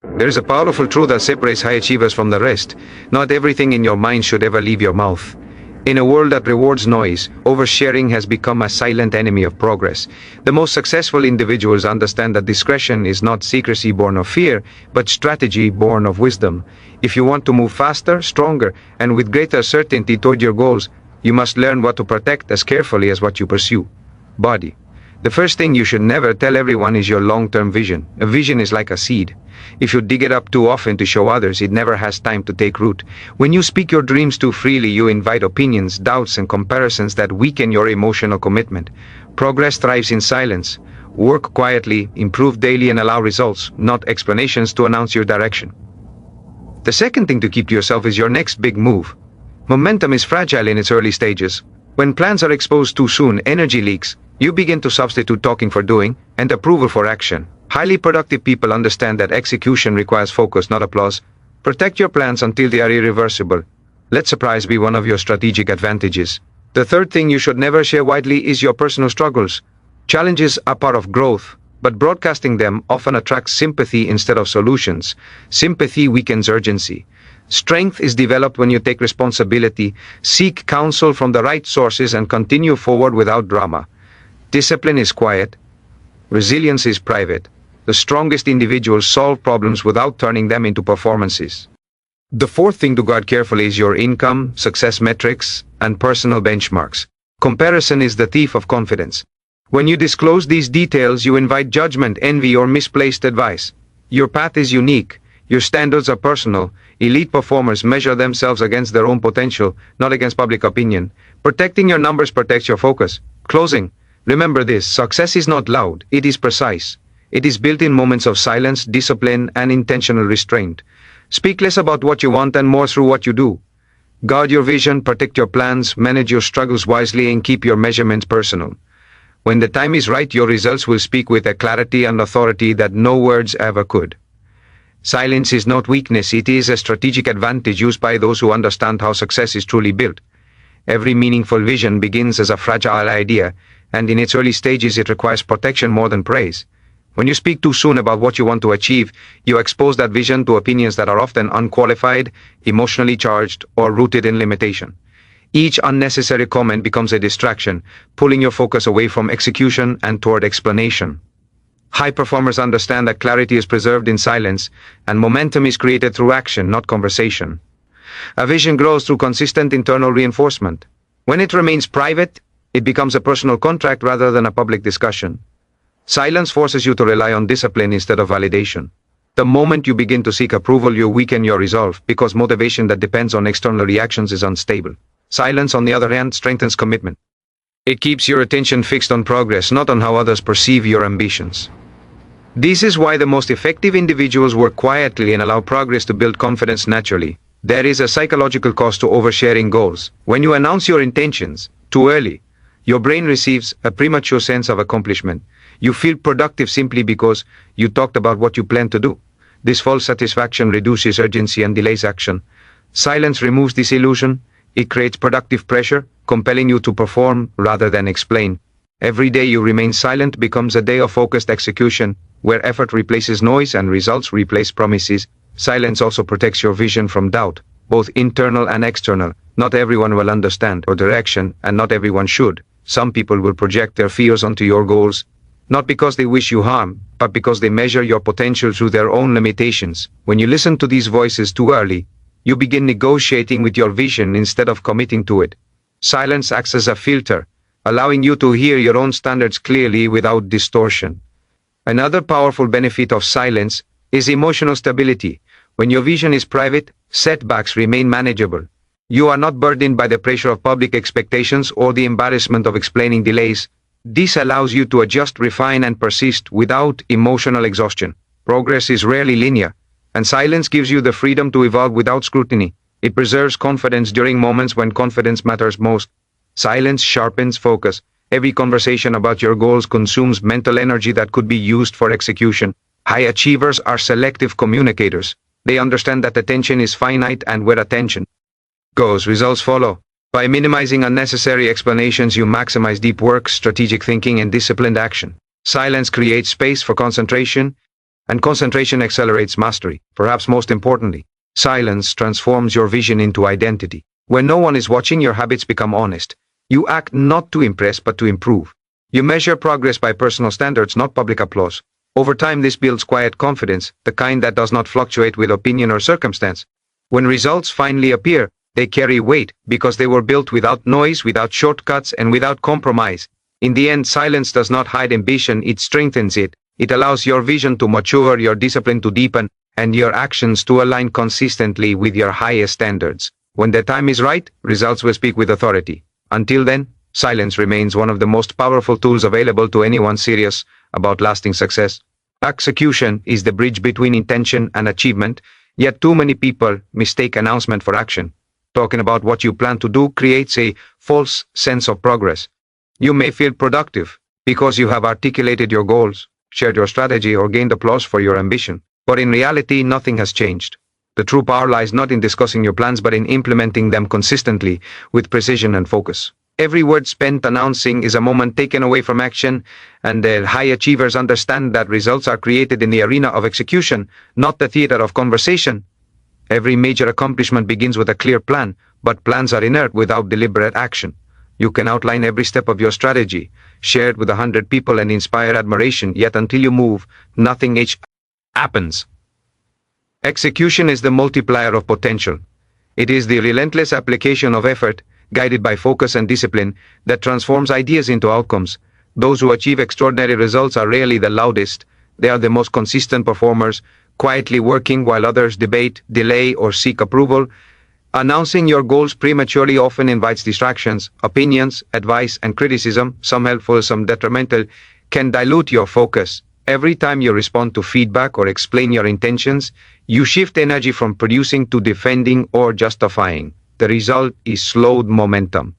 There is a powerful truth that separates high achievers from the rest. Not everything in your mind should ever leave your mouth. In a world that rewards noise, oversharing has become a silent enemy of progress. The most successful individuals understand that discretion is not secrecy born of fear, but strategy born of wisdom. If you want to move faster, stronger, and with greater certainty toward your goals, you must learn what to protect as carefully as what you pursue. Body. The first thing you should never tell everyone is your long-term vision. A vision is like a seed. If you dig it up too often to show others, it never has time to take root. When you speak your dreams too freely, you invite opinions, doubts, and comparisons that weaken your emotional commitment. Progress thrives in silence. Work quietly, improve daily, and allow results, not explanations to announce your direction. The second thing to keep to yourself is your next big move. Momentum is fragile in its early stages. When plans are exposed too soon, energy leaks. You begin to substitute talking for doing and approval for action. Highly productive people understand that execution requires focus, not applause. Protect your plans until they are irreversible. Let surprise be one of your strategic advantages. The third thing you should never share widely is your personal struggles. Challenges are part of growth, but broadcasting them often attracts sympathy instead of solutions. Sympathy weakens urgency. Strength is developed when you take responsibility, seek counsel from the right sources, and continue forward without drama. Discipline is quiet. Resilience is private. The strongest individuals solve problems without turning them into performances. The fourth thing to guard carefully is your income, success metrics, and personal benchmarks. Comparison is the thief of confidence. When you disclose these details, you invite judgment, envy, or misplaced advice. Your path is unique. Your standards are personal. Elite performers measure themselves against their own potential, not against public opinion. Protecting your numbers protects your focus. Closing. Remember this, success is not loud, it is precise. It is built in moments of silence, discipline, and intentional restraint. Speak less about what you want and more through what you do. Guard your vision, protect your plans, manage your struggles wisely, and keep your measurements personal. When the time is right, your results will speak with a clarity and authority that no words ever could. Silence is not weakness, it is a strategic advantage used by those who understand how success is truly built. Every meaningful vision begins as a fragile idea, and in its early stages it requires protection more than praise. When you speak too soon about what you want to achieve, you expose that vision to opinions that are often unqualified, emotionally charged, or rooted in limitation. Each unnecessary comment becomes a distraction, pulling your focus away from execution and toward explanation. High performers understand that clarity is preserved in silence, and momentum is created through action, not conversation. A vision grows through consistent internal reinforcement. When it remains private, it becomes a personal contract rather than a public discussion. Silence forces you to rely on discipline instead of validation. The moment you begin to seek approval, you weaken your resolve, because motivation that depends on external reactions is unstable. Silence, on the other hand, strengthens commitment. It keeps your attention fixed on progress, not on how others perceive your ambitions. This is why the most effective individuals work quietly and allow progress to build confidence naturally. There is a psychological cost to oversharing goals. When you announce your intentions too early, your brain receives a premature sense of accomplishment. You feel productive simply because you talked about what you plan to do. This false satisfaction reduces urgency and delays action. Silence removes this illusion. It creates productive pressure, compelling you to perform rather than explain. Every day you remain silent becomes a day of focused execution, where effort replaces noise and results replace promises. Silence also protects your vision from doubt, both internal and external. Not everyone will understand your direction, and not everyone should. Some people will project their fears onto your goals, not because they wish you harm, but because they measure your potential through their own limitations. When you listen to these voices too early, you begin negotiating with your vision instead of committing to it. Silence acts as a filter, allowing you to hear your own standards clearly without distortion. Another powerful benefit of silence is emotional stability. When your vision is private, setbacks remain manageable. You are not burdened by the pressure of public expectations or the embarrassment of explaining delays. This allows you to adjust, refine, and persist without emotional exhaustion. Progress is rarely linear, and silence gives you the freedom to evolve without scrutiny. It preserves confidence during moments when confidence matters most. Silence sharpens focus. Every conversation about your goals consumes mental energy that could be used for execution. High achievers are selective communicators. They understand that attention is finite, and where attention goes, results follow. By minimizing unnecessary explanations, you maximize deep work, strategic thinking, and disciplined action. Silence creates space for concentration, And concentration accelerates mastery. Perhaps most importantly, silence transforms your vision into identity. When no one is watching, your habits become honest. You act not to impress but to improve. You measure progress by personal standards, not public applause. Over time, this builds quiet confidence, the kind that does not fluctuate with opinion or circumstance. When results finally appear, they carry weight because they were built without noise, without shortcuts, and without compromise. In the end, silence does not hide ambition, it strengthens it. It allows your vision to mature, your discipline to deepen, and your actions to align consistently with your highest standards. When the time is right, results will speak with authority. Until then, silence remains one of the most powerful tools available to anyone serious about lasting success. Execution is the bridge between intention and achievement, yet too many people mistake announcement for action. Talking about what you plan to do creates a false sense of progress. You may feel productive because you have articulated your goals, shared your strategy, or gained applause for your ambition. But in reality, nothing has changed. The true power lies not in discussing your plans but in implementing them consistently with precision and focus. Every word spent announcing is a moment taken away from action, and the high achievers understand that results are created in the arena of execution, not the theater of conversation. Every major accomplishment begins with a clear plan, but plans are inert without deliberate action. You can outline every step of your strategy, share it with 100 people and inspire admiration, yet until you move, nothing happens. Execution is the multiplier of potential. It is the relentless application of effort, guided by focus and discipline, that transforms ideas into outcomes. Those who achieve extraordinary results are rarely the loudest. They are the most consistent performers, quietly working while others debate, delay, or seek approval. Announcing your goals prematurely often invites distractions, opinions, advice, and criticism, some helpful, some detrimental, can dilute your focus. Every time you respond to feedback or explain your intentions, you shift energy from producing to defending or justifying. The result is slowed momentum.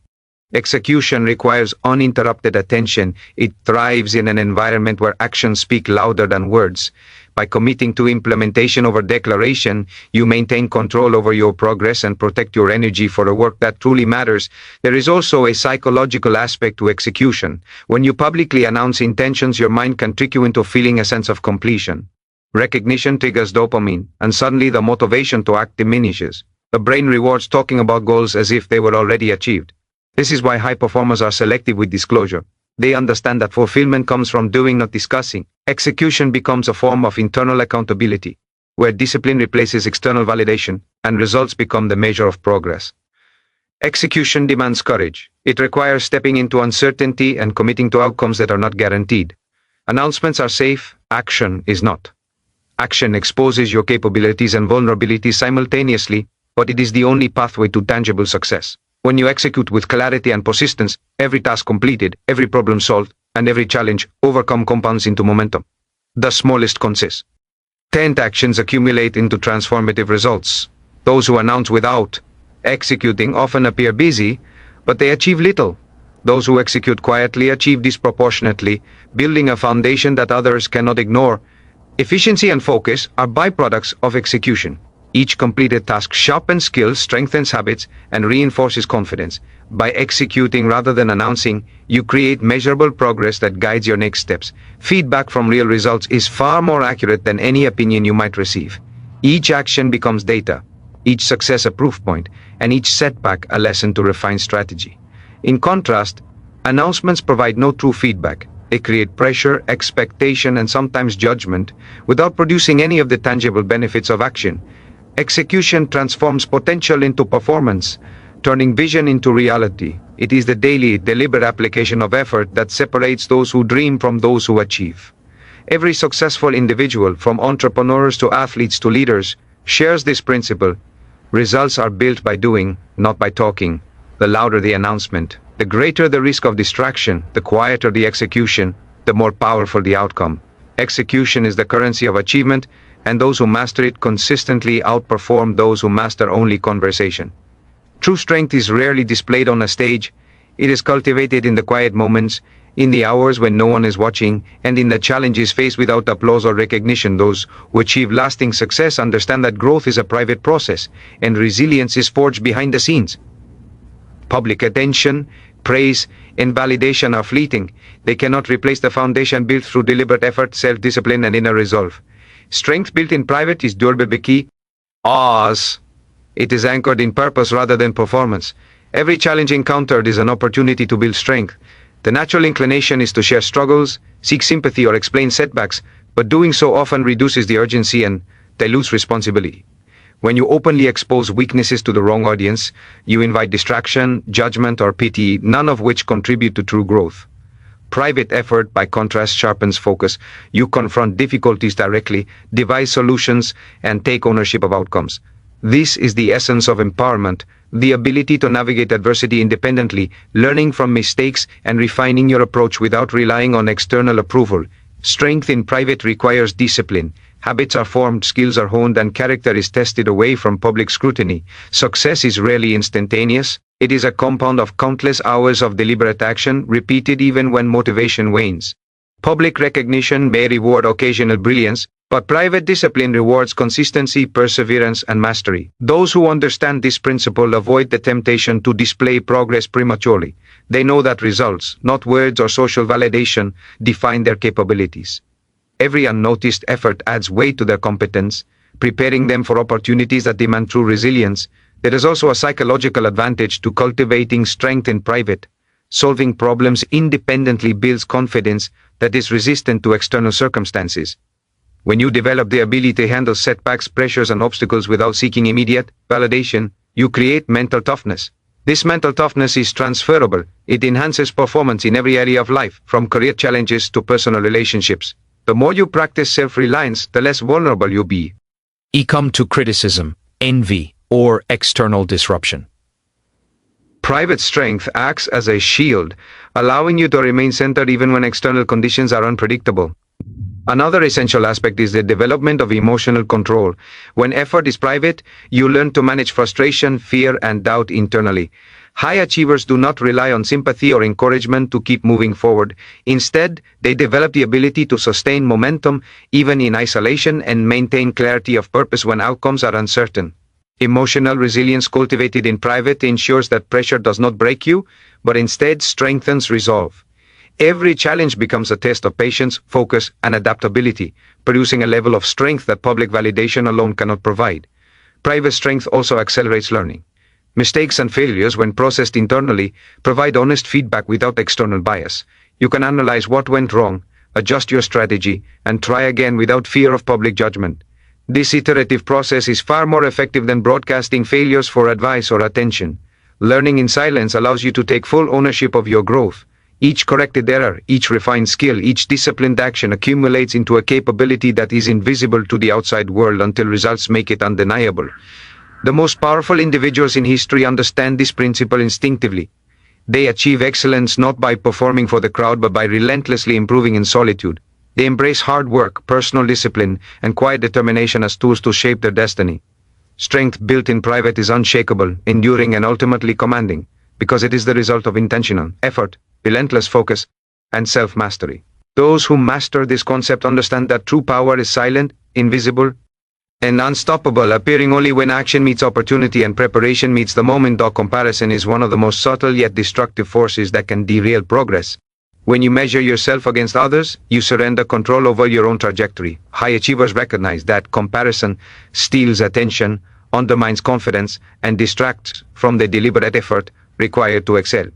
Execution requires uninterrupted attention. It thrives in an environment where actions speak louder than words. By committing to implementation over declaration, you maintain control over your progress and protect your energy for the work that truly matters. There is also a psychological aspect to execution. When you publicly announce intentions, your mind can trick you into feeling a sense of completion. Recognition triggers dopamine, and suddenly the motivation to act diminishes. The brain rewards talking about goals as if they were already achieved. This is why high performers are selective with disclosure. They understand that fulfillment comes from doing, not discussing. Execution becomes a form of internal accountability, where discipline replaces external validation, and results become the measure of progress. Execution demands courage. It requires stepping into uncertainty and committing to outcomes that are not guaranteed. Announcements are safe, action is not. Action exposes your capabilities and vulnerabilities simultaneously, but it is the only pathway to tangible success. When you execute with clarity and persistence, every task completed, every problem solved, and every challenge overcome compounds into momentum. The smallest consist. 10 actions accumulate into transformative results. Those who announce without executing often appear busy, but they achieve little. Those who execute quietly achieve disproportionately, building a foundation that others cannot ignore. Efficiency and focus are byproducts of execution. Each completed task sharpens skills, strengthens habits, and reinforces confidence. By executing rather than announcing, you create measurable progress that guides your next steps. Feedback from real results is far more accurate than any opinion you might receive. Each action becomes data, each success a proof point, and each setback a lesson to refine strategy. In contrast, announcements provide no true feedback. They create pressure, expectation, and sometimes judgment, without producing any of the tangible benefits of action. Execution transforms potential into performance, turning vision into reality. It is the daily, deliberate application of effort that separates those who dream from those who achieve. Every successful individual, from entrepreneurs to athletes to leaders, shares this principle. Results are built by doing, not by talking. The louder the announcement, the greater the risk of distraction. The quieter the execution, the more powerful the outcome. Execution is the currency of achievement, and those who master it consistently outperform those who master only conversation. True strength is rarely displayed on a stage. It is cultivated in the quiet moments, in the hours when no one is watching, and in the challenges faced without applause or recognition. Those who achieve lasting success understand that growth is a private process, and resilience is forged behind the scenes. Public attention, praise, and validation are fleeting. They cannot replace the foundation built through deliberate effort, self-discipline, and inner resolve. Strength built in private is durable because it is anchored in purpose rather than performance. Every challenge encountered is an opportunity to build strength. The natural inclination is to share struggles, seek sympathy, or explain setbacks, but doing so often reduces the urgency and dilutes responsibility. When you openly expose weaknesses to the wrong audience, you invite distraction, judgment, or pity, none of which contribute to true growth. Private effort, by contrast, sharpens focus. You confront difficulties directly, devise solutions, and take ownership of outcomes. This is the essence of empowerment, the ability to navigate adversity independently, learning from mistakes, and refining your approach without relying on external approval. Strength in private requires discipline. Habits are formed, skills are honed, and character is tested away from public scrutiny. Success is rarely instantaneous. It is a compound of countless hours of deliberate action, repeated even when motivation wanes. Public recognition may reward occasional brilliance, but private discipline rewards consistency, perseverance, and mastery. Those who understand this principle avoid the temptation to display progress prematurely. They know that results, not words or social validation, define their capabilities. Every unnoticed effort adds weight to their competence, preparing them for opportunities that demand true resilience. There is also a psychological advantage to cultivating strength in private. Solving problems independently builds confidence that is resistant to external circumstances. When you develop the ability to handle setbacks, pressures, and obstacles without seeking immediate validation, you create mental toughness. This mental toughness is transferable. It enhances performance in every area of life, from career challenges to personal relationships. The more you practice self-reliance, the less vulnerable you'll be. Come to criticism, envy, or external disruption. Private strength acts as a shield, allowing you to remain centered even when external conditions are unpredictable. Another essential aspect is the development of emotional control. When effort is private, you learn to manage frustration, fear, and doubt internally. High achievers do not rely on sympathy or encouragement to keep moving forward. Instead, they develop the ability to sustain momentum even in isolation and maintain clarity of purpose when outcomes are uncertain. Emotional resilience cultivated in private ensures that pressure does not break you, but instead strengthens resolve. Every challenge becomes a test of patience, focus, and adaptability, producing a level of strength that public validation alone cannot provide. Private strength also accelerates learning. Mistakes and failures, when processed internally, provide honest feedback without external bias. You can analyze what went wrong, adjust your strategy, and try again without fear of public judgment. This iterative process is far more effective than broadcasting failures for advice or attention. Learning in silence allows you to take full ownership of your growth. Each corrected error, each refined skill, each disciplined action accumulates into a capability that is invisible to the outside world until results make it undeniable. The most powerful individuals in history understand this principle instinctively. They achieve excellence not by performing for the crowd but by relentlessly improving in solitude. They embrace hard work, personal discipline, and quiet determination as tools to shape their destiny. Strength built in private is unshakable, enduring, and ultimately commanding, because it is the result of intentional effort, relentless focus, and self-mastery. Those who master this concept understand that true power is silent, invisible, and unstoppable, appearing only when action meets opportunity and preparation meets the moment. Comparison is one of the most subtle yet destructive forces that can derail progress. When you measure yourself against others, you surrender control over your own trajectory. High achievers recognize that comparison steals attention, undermines confidence, and distracts from the deliberate effort required to excel.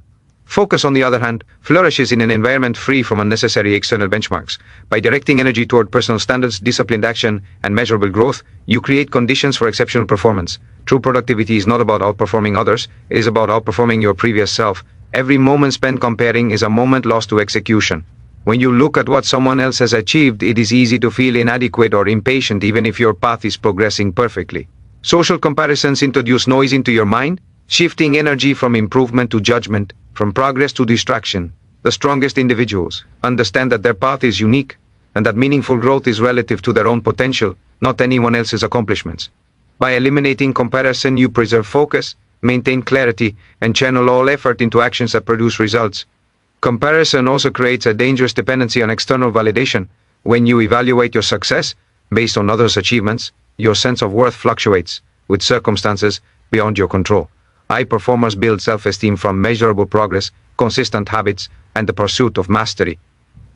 Focus, on the other hand, flourishes in an environment free from unnecessary external benchmarks. By directing energy toward personal standards, disciplined action, and measurable growth, you create conditions for exceptional performance. True productivity is not about outperforming others, it is about outperforming your previous self. Every moment spent comparing is a moment lost to execution. When you look at what someone else has achieved, it is easy to feel inadequate or impatient even if your path is progressing perfectly. Social comparisons introduce noise into your mind, shifting energy from improvement to judgment, from progress to distraction. The strongest individuals understand that their path is unique and that meaningful growth is relative to their own potential, not anyone else's accomplishments. By eliminating comparison, you preserve focus, maintain clarity, and channel all effort into actions that produce results. Comparison also creates a dangerous dependency on external validation. When you evaluate your success based on others' achievements, your sense of worth fluctuates with circumstances beyond your control. High performers build self-esteem from measurable progress, consistent habits, and the pursuit of mastery.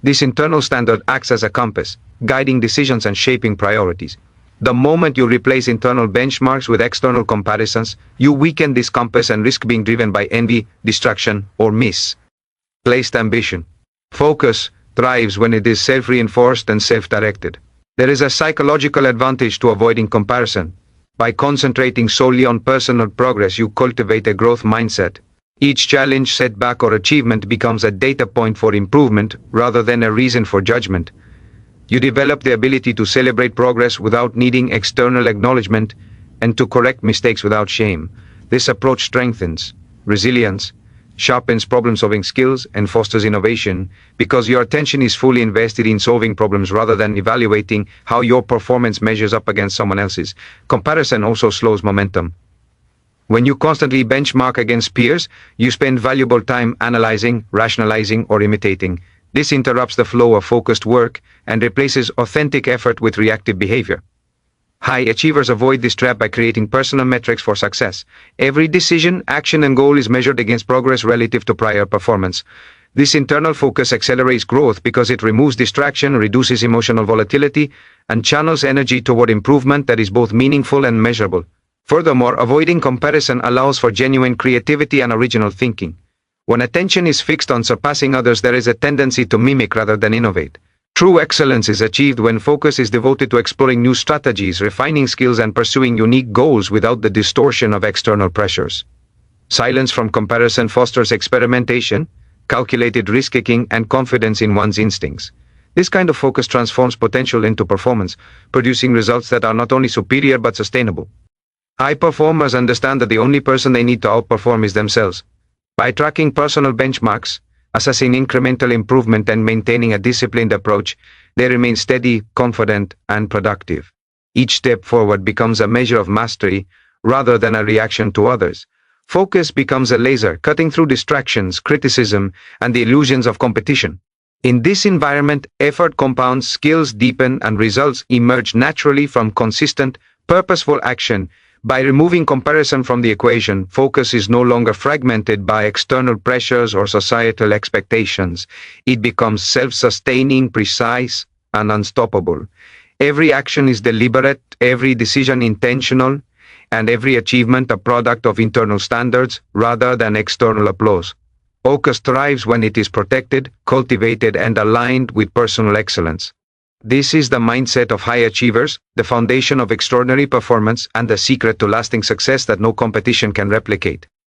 This internal standard acts as a compass, guiding decisions and shaping priorities. The moment you replace internal benchmarks with external comparisons, you weaken this compass and risk being driven by envy, distraction, or misplaced ambition. Focus thrives when it is self-reinforced and self-directed. There is a psychological advantage to avoiding comparison. By concentrating solely on personal progress, you cultivate a growth mindset. Each challenge, setback, or achievement becomes a data point for improvement rather than a reason for judgment. You develop the ability to celebrate progress without needing external acknowledgement and to correct mistakes without shame. This approach strengthens resilience, sharpens problem-solving skills, and fosters innovation because your attention is fully invested in solving problems rather than evaluating how your performance measures up against someone else's. Comparison also slows momentum. When you constantly benchmark against peers, you spend valuable time analyzing, rationalizing, or imitating. This interrupts the flow of focused work and replaces authentic effort with reactive behavior. High achievers avoid this trap by creating personal metrics for success. Every decision, action, and goal is measured against progress relative to prior performance. This internal focus accelerates growth because it removes distraction, reduces emotional volatility, and channels energy toward improvement that is both meaningful and measurable. Furthermore, avoiding comparison allows for genuine creativity and original thinking. When attention is fixed on surpassing others, there is a tendency to mimic rather than innovate. True excellence is achieved when focus is devoted to exploring new strategies, refining skills, and pursuing unique goals without the distortion of external pressures. Silence from comparison fosters experimentation, calculated risk-taking, and confidence in one's instincts. This kind of focus transforms potential into performance, producing results that are not only superior but sustainable. High performers understand that the only person they need to outperform is themselves. By tracking personal benchmarks, assessing incremental improvement, and maintaining a disciplined approach, they remain steady, confident, and productive. Each step forward becomes a measure of mastery rather than a reaction to others. Focus becomes a laser, cutting through distractions, criticism, and the illusions of competition. In this environment, effort compounds, skills deepen, and results emerge naturally from consistent, purposeful action. By removing comparison from the equation, focus is no longer fragmented by external pressures or societal expectations. It becomes self-sustaining, precise, and unstoppable. Every action is deliberate, every decision intentional, and every achievement a product of internal standards rather than external applause. Focus thrives when it is protected, cultivated, and aligned with personal excellence. This is the mindset of high achievers, the foundation of extraordinary performance, and the secret to lasting success that no competition can replicate.